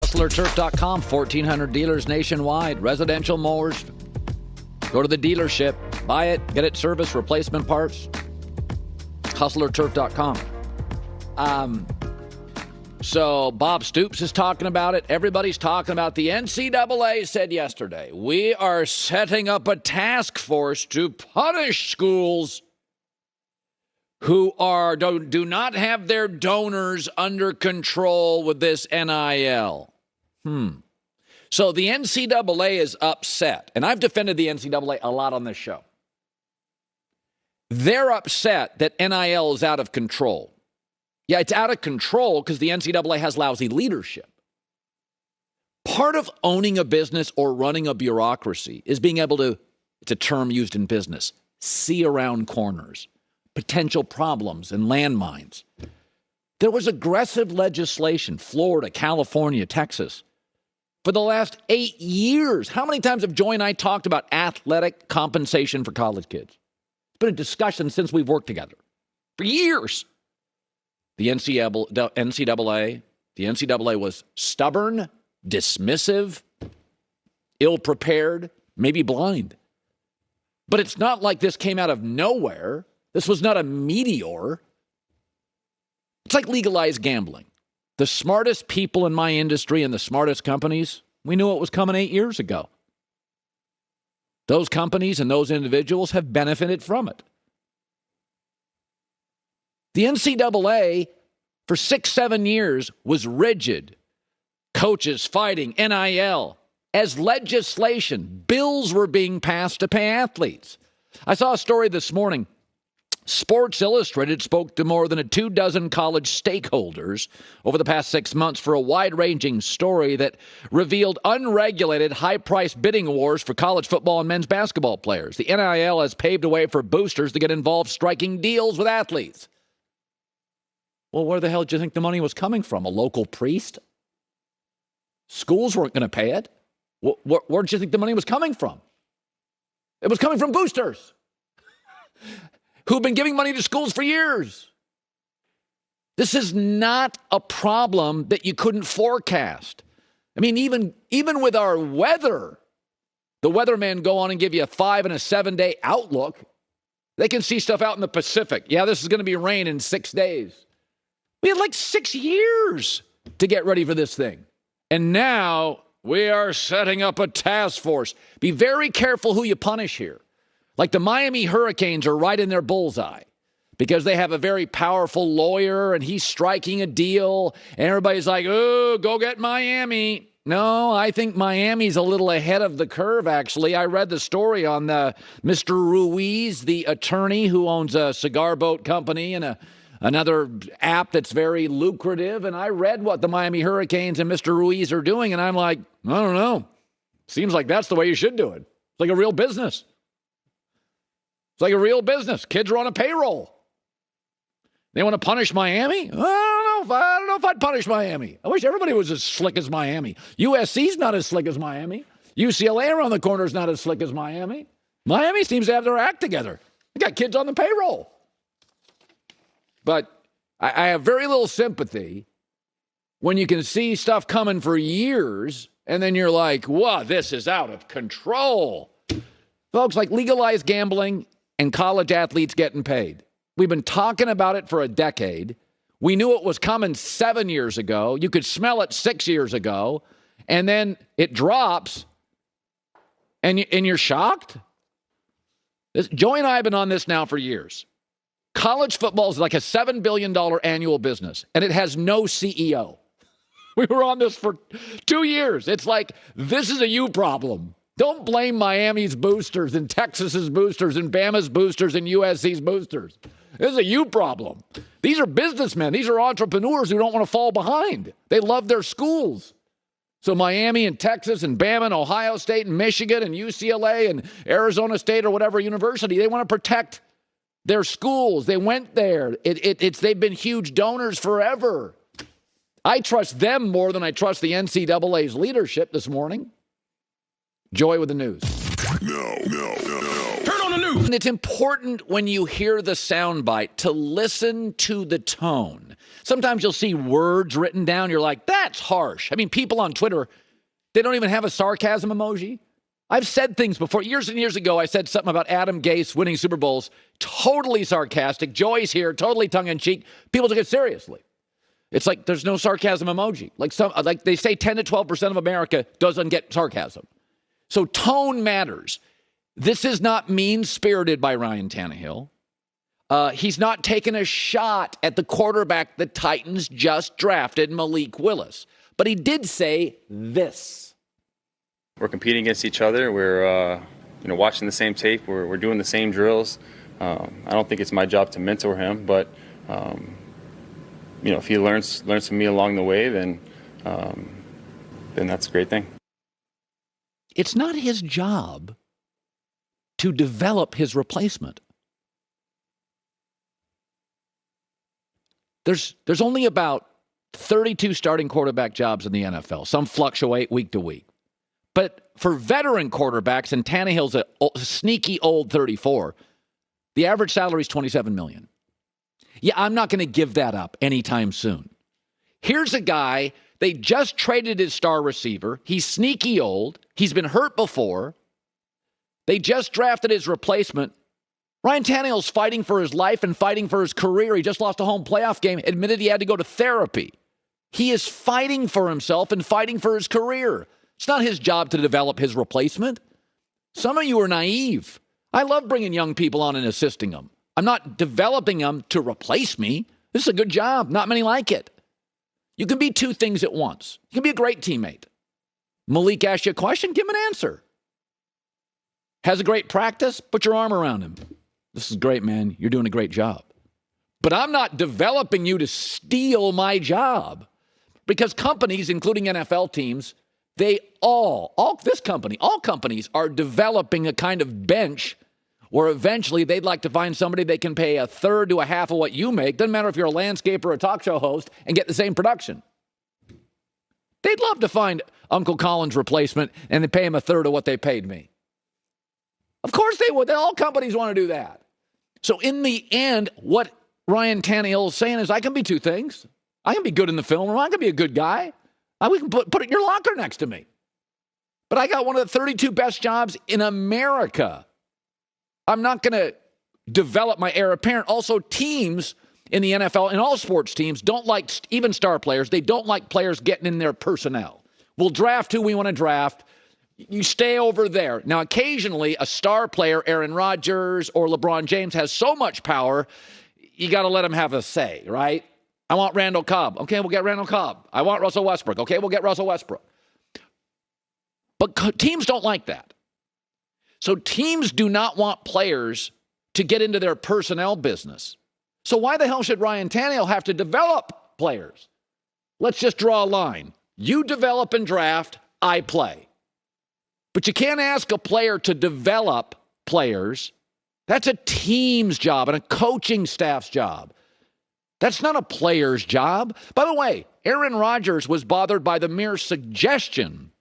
HustlerTurf.com, 1,400 dealers nationwide. Residential mowers. Go to the dealership. Buy it. Get it serviced. Replacement parts. HustlerTurf.com. So Bob Stoops is talking about it. Everybody's talking about the NCAA said yesterday, we are setting up a task force to punish schools who do not have their donors under control with this NIL. So the NCAA is upset, and I've defended the NCAA a lot on this show. They're upset that NIL is out of control. Yeah, it's out of control because the NCAA has lousy leadership. Part of owning a business or running a bureaucracy is being able to, it's a term used in business, see around corners, potential problems and landmines. There was aggressive legislation, Florida, California, Texas, for the last 8 years. How many times have Joy and I talked about athletic compensation for college kids? It's been a discussion since we've worked together for years. The NCAA was stubborn, dismissive, ill-prepared, maybe blind. But it's not like this came out of nowhere. This was not a meteor. It's like legalized gambling. The smartest people in my industry and the smartest companies, we knew it was coming 8 years ago. Those companies and those individuals have benefited from it. The NCAA, for 6-7 years, was rigid. Coaches fighting NIL. As legislation, bills were being passed to pay athletes. I saw a story this morning. Sports Illustrated spoke to more than 24 college stakeholders over the past 6 months for a wide-ranging story that revealed unregulated, high-priced bidding wars for college football and men's basketball players. The NIL has paved a way for boosters to get involved striking deals with athletes. Well, where the hell did you think the money was coming from? A local priest? Schools weren't going to pay it. Where did you think the money was coming from? It was coming from boosters who've been giving money to schools for years. This is not a problem that you couldn't forecast. I mean, even with our weather, the weathermen go on and give you a 5 and a 7 day outlook. They can see stuff out in the Pacific. Yeah, this is going to be rain in 6 days. We had like 6 years to get ready for this thing. And now we are setting up a task force. Be very careful who you punish here. Like the Miami Hurricanes are right in their bullseye because they have a very powerful lawyer and he's striking a deal. And everybody's like, oh, go get Miami. No, I think Miami's a little ahead of the curve, actually. I read the story on Mr. Ruiz, the attorney who owns a cigar boat company and another app that's very lucrative. And I read what the Miami Hurricanes and Mr. Ruiz are doing. And I'm like, I don't know. Seems like that's the way you should do it. It's like a real business. It's like a real business. Kids are on a payroll. They want to punish Miami? I don't know if I'd punish Miami. I wish everybody was as slick as Miami. USC's not as slick as Miami. UCLA around the corner is not as slick as Miami. Miami seems to have their act together. They got kids on the payroll. But I have very little sympathy when you can see stuff coming for years and then you're like, whoa, this is out of control. Folks, like legalized gambling and college athletes getting paid. We've been talking about it for a decade. We knew it was coming 7 years ago. You could smell it 6 years ago. And then it drops and you're shocked? Joey and I have been on this now for years. College football is like a $7 billion annual business, and it has no CEO. We were on this for 2 years. It's like, this is a you problem. Don't blame Miami's boosters and Texas's boosters and Bama's boosters and USC's boosters. This is a you problem. These are businessmen. These are entrepreneurs who don't want to fall behind. They love their schools. So Miami and Texas and Bama and Ohio State and Michigan and UCLA and Arizona State or whatever university, they want to protect their schools. They went there. They've been huge donors forever. I trust them more than I trust the NCAA's leadership this morning. Joy with the news. No. Turn on the news. And it's important when you hear the soundbite to listen to the tone. Sometimes you'll see words written down. You're like, that's harsh. I mean, people on Twitter, they don't even have a sarcasm emoji. I've said things before. Years and years ago, I said something about Adam Gase winning Super Bowls. Totally sarcastic. Joey's here. Totally tongue-in-cheek. People took it seriously. It's like there's no sarcasm emoji. Like they say 10 to 12% of America doesn't get sarcasm. So tone matters. This is not mean-spirited by Ryan Tannehill. He's not taking a shot at the quarterback the Titans just drafted, Malik Willis. But he did say this. We're competing against each other. We're watching the same tape. We're doing the same drills. I don't think it's my job to mentor him, but if he learns from me along the way, then that's a great thing. It's not his job to develop his replacement. There's only about 32 starting quarterback jobs in the NFL. Some fluctuate week to week. But for veteran quarterbacks, and Tannehill's a sneaky old 34, the average salary is $27 million. Yeah, I'm not going to give that up anytime soon. Here's a guy, they just traded his star receiver. He's sneaky old. He's been hurt before. They just drafted his replacement. Ryan Tannehill's fighting for his life and fighting for his career. He just lost a home playoff game, admitted he had to go to therapy. He is fighting for himself and fighting for his career. It's not his job to develop his replacement. Some of you are naive. I love bringing young people on and assisting them. I'm not developing them to replace me. This is a good job. Not many like it. You can be two things at once. You can be a great teammate. Malik asks you a question, give him an answer. Has a great practice, put your arm around him. This is great, man. You're doing a great job. But I'm not developing you to steal my job. Because companies, including NFL teams, all companies are developing a kind of bench where eventually they'd like to find somebody they can pay a third to a half of what you make. Doesn't matter if you're a landscaper or a talk show host, and get the same production. They'd love to find Uncle Colin's replacement and they pay him a third of what they paid me. Of course they would. All companies want to do that. So in the end, what Ryan Tannehill is saying is I can be two things. I can be good in the film room. I can be a good guy. We can put it in your locker next to me. But I got one of the 32 best jobs in America. I'm not going to develop my heir apparent. Also, teams in the NFL and all sports teams don't like, even star players, they don't like players getting in their personnel. We'll draft who we want to draft. You stay over there. Now, occasionally, a star player, Aaron Rodgers or LeBron James, has so much power, you got to let him have a say, right? I want Randall Cobb. Okay, we'll get Randall Cobb. I want Russell Westbrook. Okay, we'll get Russell Westbrook. But teams don't like that. So teams do not want players to get into their personnel business. So why the hell should Ryan Tannehill have to develop players? Let's just draw a line. You develop and draft, I play. But you can't ask a player to develop players. That's a team's job and a coaching staff's job. That's not a player's job. By the way, Aaron Rodgers was bothered by the mere suggestion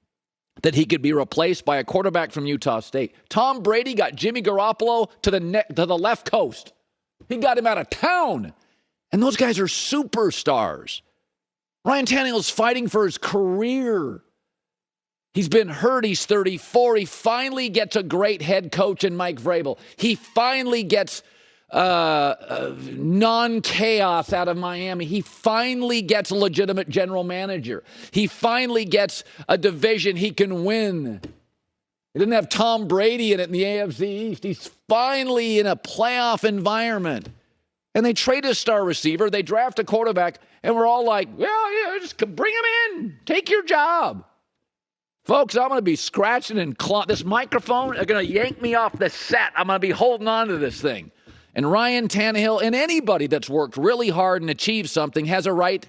that he could be replaced by a quarterback from Utah State. Tom Brady got Jimmy Garoppolo to the left coast. He got him out of town. And those guys are superstars. Ryan Tannehill's fighting for his career. He's been hurt. He's 34. He finally gets a great head coach in Mike Vrabel. He finally gets non-chaos out of Miami. He finally gets a legitimate general manager. He finally gets a division he can win. He didn't have Tom Brady in it in the AFC East. He's finally in a playoff environment. And they trade a star receiver. They draft a quarterback. And we're all like, well, yeah, just bring him in. Take your job. Folks, I'm going to be scratching and clawing. This microphone are going to yank me off the set. I'm going to be holding on to this thing. And Ryan Tannehill and anybody that's worked really hard and achieved something has a right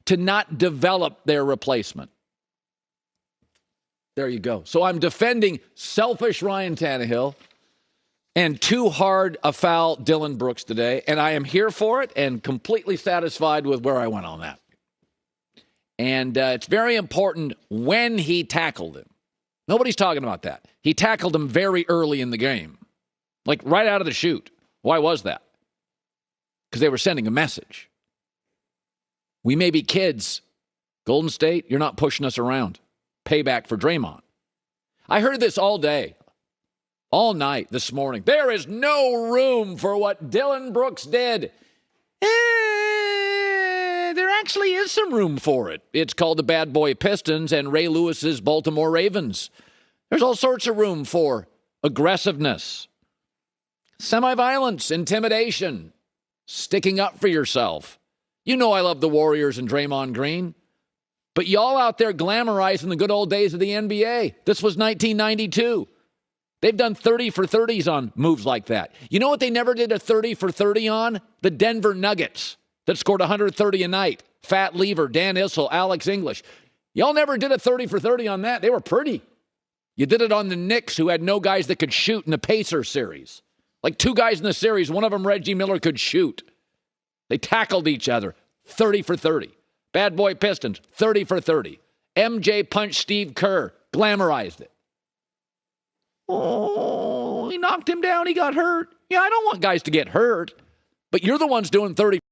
to not develop their replacement. There you go. So I'm defending selfish Ryan Tannehill and too hard a foul Dylan Brooks today. And I am here for it and completely satisfied with where I went on that. And it's very important when he tackled him. Nobody's talking about that. He tackled him very early in the game, like right out of the chute. Why was that? Because they were sending a message. We may be kids. Golden State, you're not pushing us around. Payback for Draymond. I heard this all day, all night this morning. There is no room for what Dylan Brooks did. There actually is some room for it. It's called the Bad Boy Pistons and Ray Lewis's Baltimore Ravens. There's all sorts of room for aggressiveness, semi-violence, intimidation, sticking up for yourself. You know I love the Warriors and Draymond Green, but y'all out there glamorizing the good old days of the NBA. This was 1992. They've done 30 for 30s on moves like that. You know what they never did a 30 for 30 on? The Denver Nuggets that scored 130 a night. Fat Lever, Dan Issel, Alex English. Y'all never did a 30 for 30 on that. They were pretty. You did it on the Knicks, who had no guys that could shoot in the Pacers series. Like 2 guys in the series, one of them, Reggie Miller, could shoot. They tackled each other. 30 for 30. Bad Boy Pistons, 30 for 30. MJ punched Steve Kerr, glamorized it. Oh, he knocked him down. He got hurt. Yeah, I don't want guys to get hurt. But you're the ones doing 30